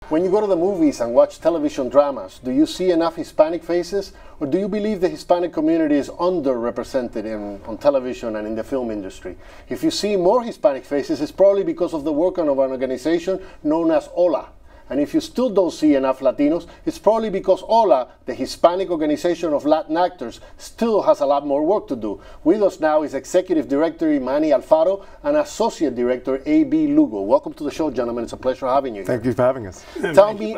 When you go to the movies and watch television dramas, do you see enough Hispanic faces, or do you believe the Hispanic community is underrepresented on television and in the film industry? If you see more Hispanic faces, it's probably because of the work of an organization known as HOLA. And if you still don't see enough Latinos, it's probably because HOLA, the Hispanic organization of Latin actors, still has a lot more work to do. With us now is Executive Director MANNY ALFARO and Associate Director A.B. LUGO. Welcome to the show, gentlemen. It's a pleasure having you here. Thank you for having us. Tell me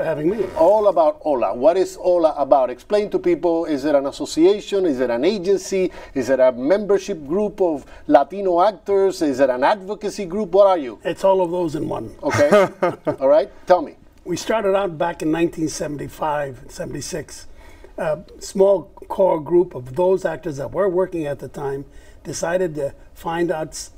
all about HOLA. What is HOLA about? Explain to people, is it an association? Is it an agency? Is it a membership group of Latino actors? Is it an advocacy group? What are you? It's all of those in one. Okay. All right. Tell me. We started out back in 1975, 76. A small core group of those actors that were working at the time decided to find out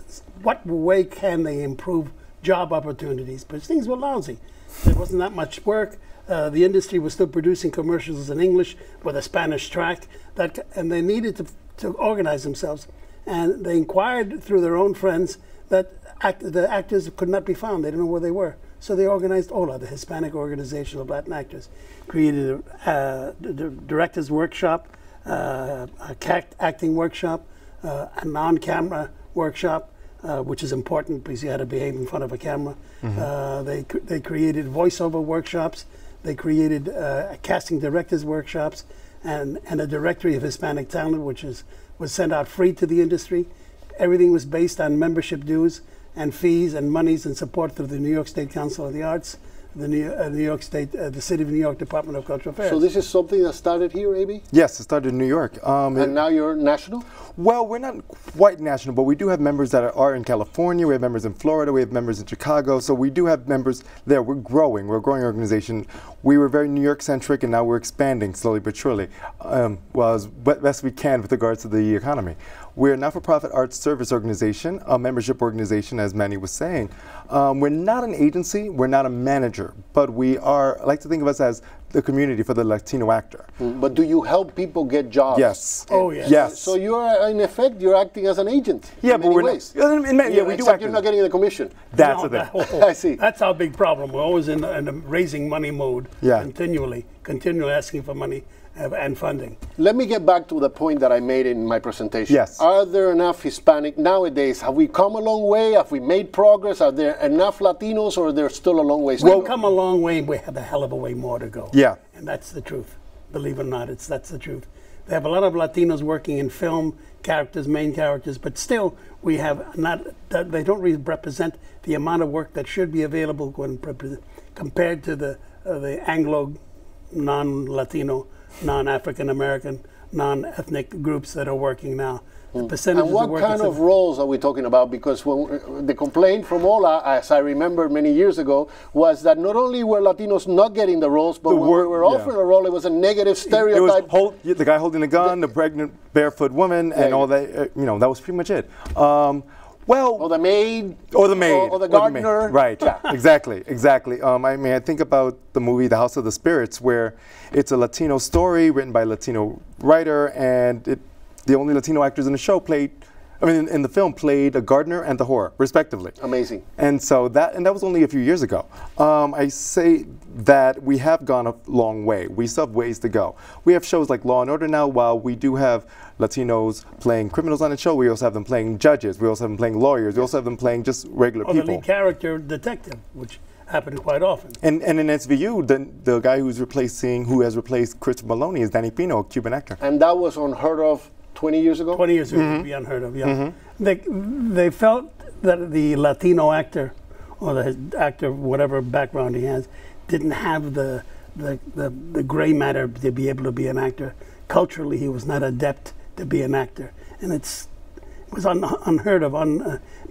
what way can they improve job opportunities, because things were lousy. There wasn't that much work. The industry was still producing commercials in English with a Spanish track, and they needed to organize themselves. And they inquired through their own friends that the actors could not be found. They didn't know where they were. So they organized HOLA, the Hispanic Organization of Latin Actors, created a director's workshop, a acting workshop, a non-camera workshop, which is important because you had to behave in front of a camera. Mm-hmm. They created voiceover workshops. They created casting directors workshops and a directory of Hispanic talent, which was sent out free to the industry. Everything was based on membership dues and fees and monies and support through the New York State Council of the Arts, the the City of New York Department of Cultural Affairs. So this is something that started here, AB? Yes, it started in New York. And now you're national? Well, we're not quite national, but we do have members that are in California, we have members in Florida, we have members in Chicago, so we do have members there. We're a growing organization. We were very New York-centric, and now we're expanding slowly but surely, well, as best we can with regards to the economy. We're a not-for-profit arts service organization, a membership organization, as Manny was saying. We're not an agency, we're not a manager, but we are, I like to think of us as the community for the Latino actor. But do you help people get jobs? Yes. Oh, yes. Yes. So you're, in effect, you're acting as an agent. Yeah, in but many we're ways. not. Yeah, we do Except act. you're not getting the commission. That's No, the thing. I see. That's our big problem. We're always in a raising money mode, continually asking for money and funding. Let me get back to the point that I made in my presentation. Yes. Are there enough Hispanic nowadays? Have we come a long way? Have we made progress? Are there enough Latinos, or there's still a long way to go? We've come a long way. We have a hell of a way more to go. Yeah. And that's the truth. Believe it or not, that's the truth. They have a lot of Latinos working in film characters, main characters, but still we have not. They don't really represent the amount of work that should be available when compared to the Anglo, non-Latino, non-African American, non-ethnic groups that are working now. The percentage and what kind of roles are we talking about? Because when the complaint from HOLA, as I remember many years ago, was that not only were Latinos not getting the roles, but when we were offered a role, it was a negative stereotype. It was the guy holding the gun, the pregnant barefoot woman, and all that. You know, that was pretty much it. Well, or the maid, or the maid, or the gardener. Right. Yeah. Exactly. I mean, I think about the movie The House of the Spirits, where it's a Latino story written by a Latino writer, and the only Latino actors in the show in the film played a gardener and the whore, respectively. Amazing. And so that was only a few years ago. I say that we have gone a long way. We still have ways to go. We have shows like Law and Order now. While we do have Latinos playing criminals on the show, we also have them playing judges. We also have them playing lawyers. We also have them playing just regular people. The lead character, detective, which happened quite often. And in SVU, the guy who has replaced Chris Maloney is Danny Pino, a Cuban actor. And that was unheard of 20 years ago? 20 years ago would be unheard of, yeah. They felt that the Latino actor, or the actor, whatever background he has, didn't have the gray matter to be able to be an actor. Culturally, he was not adept to be an actor. And it was unheard of.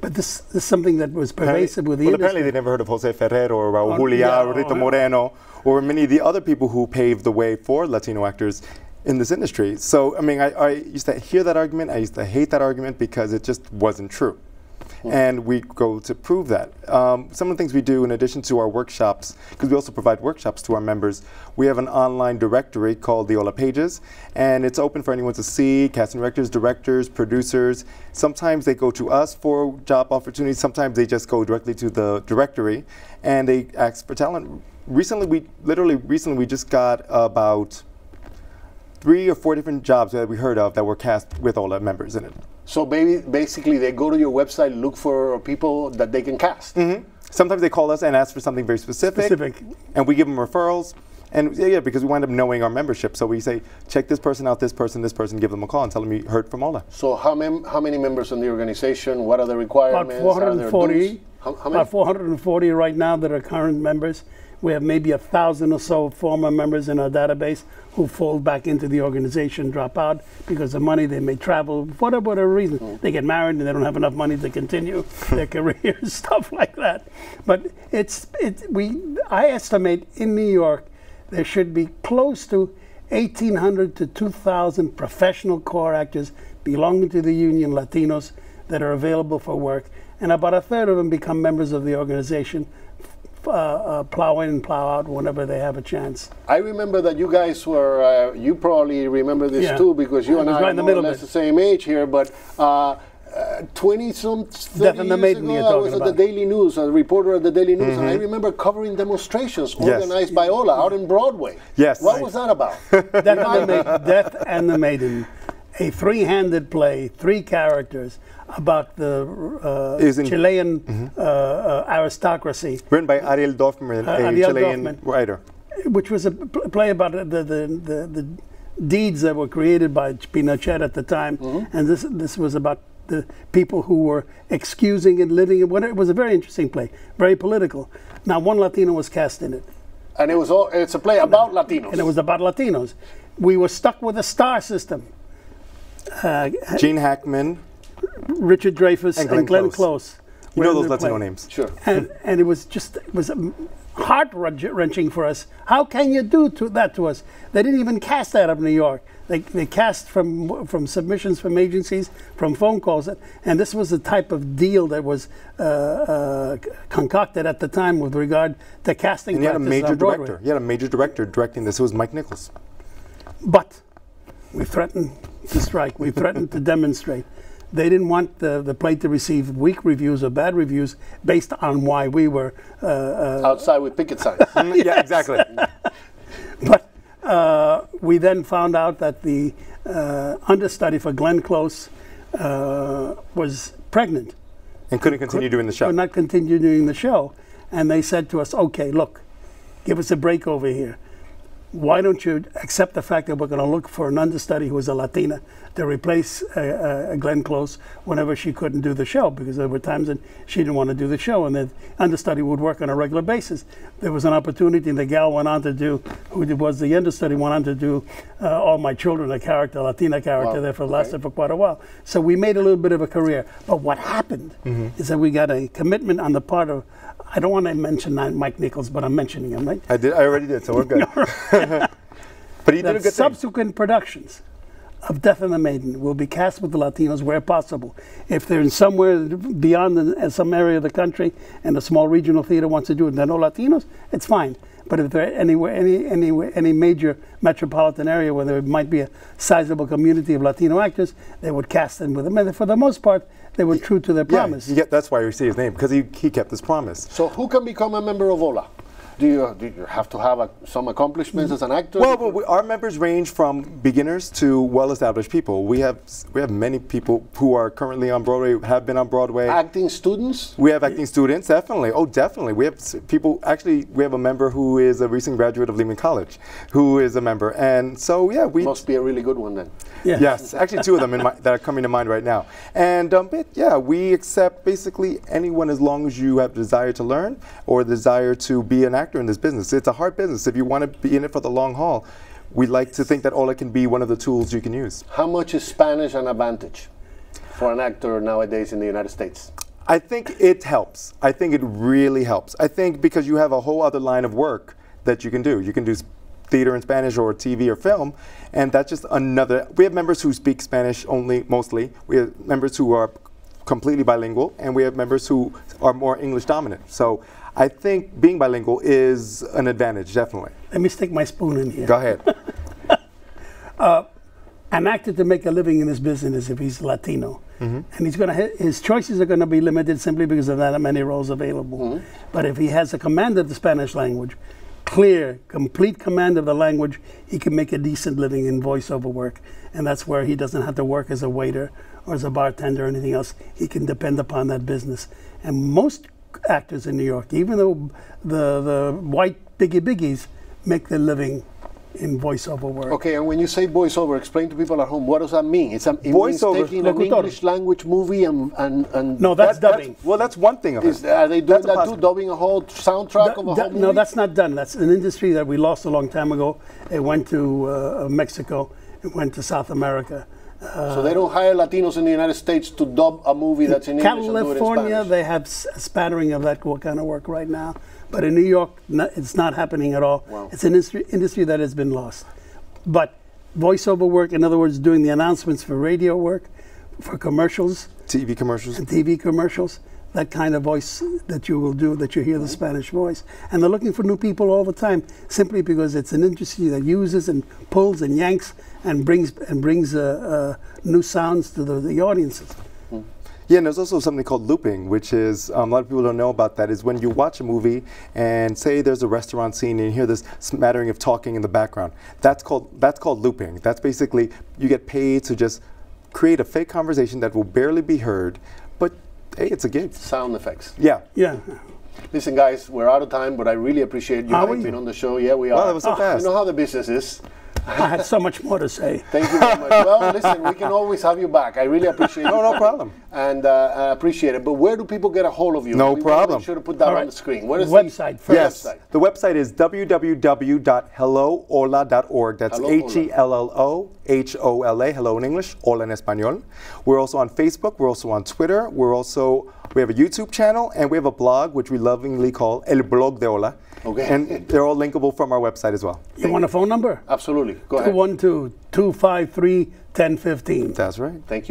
But this is something that was pervasive with the industry. Apparently they never heard of Jose Ferrer or Raul Julia or Rito Moreno or many of the other people who paved the way for Latino actors in this industry. So, I mean, I used to hear that argument. I used to hate that argument because it just wasn't true. And we go to prove that. Some of the things we do in addition to our workshops, because we also provide workshops to our members, we have an online directory called the HOLA Pages, and it's open for anyone to see, casting directors, producers. Sometimes they go to us for job opportunities, sometimes they just go directly to the directory, and they ask for talent recently we just got about 3 or 4 different jobs that we heard of that were cast with HOLA members in it. So basically they go to your website, look for people that they can cast. Sometimes they call us and ask for something very specific. And we give them referrals. And yeah, because we wind up knowing our membership. So we say, check this person out, this person, give them a call and tell them you heard from HOLA. So how many members in the organization? What are the requirements? About 440. How many? About 440 right now that are current members. We have maybe 1,000 or so former members in our database who fold back into the organization, drop out because of money. They may travel, whatever reason. They get married and they don't have enough money to continue their careers, stuff like that. But I estimate in New York there should be close to 1,800 to 2,000 professional core actors belonging to the union, Latinos, that are available for work. And about 1/3 of them become members of the organization, plow in and plow out whenever they have a chance. I remember that you guys were, you probably remember this too, because you and I are more or less the same age here, but 20-some, 30 years ago, I was at the Daily News, a reporter at the Daily News, and I remember covering demonstrations organized by HOLA out in Broadway. What was that about? Death and the Maiden, a 3-handed play, 3 characters, about the Chilean aristocracy. Written by Ariel Dorfman, a Chilean writer. Which was a play about the deeds that were created by Pinochet at the time. And this was about the people who were excusing and living. It was a very interesting play, very political. Now, one Latino was cast in it. And it's a play about Latinos. And it was about Latinos. We were stuck with a star system. Gene Hackman, Richard Dreyfuss, and Glenn Close. You know those Latino names. Sure. And it was heart-wrenching for us. How can you do that to us? They didn't even cast out of New York. They cast from submissions from agencies, from phone calls. And this was the type of deal that was concocted at the time with regard to casting. And you had a major director. You had a major director directing this. It was Mike Nichols. But we threatened to strike. We threatened to demonstrate. They didn't want the play to receive weak reviews or bad reviews based on why we were outside with picket signs. Yeah, exactly. But we then found out that the understudy for Glenn Close was pregnant and couldn't continue doing the show. Could not continue doing the show, and they said to us, "Okay, look, give us a break over here. Why don't you accept the fact that we're going to look for an understudy who is a Latina to replace Glenn Close whenever she couldn't do the show, because there were times that she didn't want to do the show and the understudy would work on a regular basis. There was an opportunity, and the gal went on to do, who was the understudy, went on to do All My Children, a Latina character that lasted for quite a while. So we made a little bit of a career. But what happened is that we got a commitment on the part of, I don't want to mention Mike Nichols, but I'm mentioning him, right? I already did, so we're good. But he did a good subsequent productions of Death and the Maiden will be cast with the Latinos where possible. If they're in somewhere beyond some area of the country and a small regional theater wants to do it and there are no Latinos, it's fine. But if they're anywhere, any major metropolitan area where there might be a sizable community of Latino actors, they would cast them with them. And for the most part, they were true to their promise. Yeah, that's why we see his name, because he kept his promise. So who can become a member of HOLA? Do you have to have some accomplishments as an actor? Well, our members range from beginners to well-established people. We have many people who are currently on Broadway, have been on Broadway. Acting students? We have acting students, definitely. Oh, definitely. We have people, actually, we have a member who is a recent graduate of Lehman College, who is a member. And so, yeah, we... Must be a really good one then. Yeah. Yes, actually 2 of them that are coming to mind right now. And yeah, we accept basically anyone as long as you have desire to learn or desire to be an actor in this business. It's a hard business. If you want to be in it for the long haul, we like to think that HOLA can be one of the tools you can use. How much is Spanish an advantage for an actor nowadays in the United States? I think it helps. I think it really helps. I think because you have a whole other line of work that you can do. You can do theater in Spanish or TV or film, and that's just another. We have members who speak Spanish only, mostly. We have members who are completely bilingual, and we have members who are more English dominant. So I think being bilingual is an advantage, definitely. Let me stick my spoon in here. Go ahead. An actor to make a living in this business, if he's Latino, and his choices are going to be limited simply because of that many roles available. But if he has a command of the Spanish language, clear, complete command of the language, he can make a decent living in voiceover work. And that's where he doesn't have to work as a waiter or as a bartender or anything else. He can depend upon that business. And most actors in New York, even though the white biggies, make their living in voiceover work. Okay, and when you say voiceover, explain to people at home, what does that mean? It means taking an English language movie and no, that's dubbing. Well, that's one thing of it. Are they doing that too, dubbing a whole soundtrack of a whole movie? No, that's not done. That's an industry that we lost a long time ago. It went to Mexico. It went to South America. So they don't hire Latinos in the United States to dub a movie that's in English and do it in California, Spanish? they have a spattering of that kind of work right now. But in New York, it's not happening at all. Wow. It's an industry that has been lost. But voiceover work, in other words, doing the announcements for radio work, for commercials. TV commercials. And TV commercials. That kind of voice that you will do, that you hear the Spanish voice. And they're looking for new people all the time, simply because it's an industry that uses and pulls and yanks and brings new sounds to the audiences. Yeah, and there's also something called looping, which is, a lot of people don't know about that, is when you watch a movie and say there's a restaurant scene and you hear this smattering of talking in the background. That's called looping. That's basically, you get paid to just create a fake conversation that will barely be heard, but hey, it's a gig. Sound effects. Yeah. Yeah. Listen, guys, we're out of time, but I really appreciate you having been on the show. Yeah, we are. Wow, that was so fast. You know how the business is. I had so much more to say. Thank you very much. Well, listen, we can always have you back. I really appreciate it. No problem. And I appreciate it. But where do people get a hold of you? No We problem. Make sure to put that on the screen. What is website? Yes, the website is www.hellohola.org. That's H-E-L-L-O-H-O-L-A, hello in English, hola en español. We're also on Facebook. We're also on Twitter. We have a YouTube channel, and we have a blog, which we lovingly call El Blog de Hola. Okay. And they're all linkable from our website as well. You want a phone number? Absolutely. Go ahead. 212-253-1015. That's right. Thank you.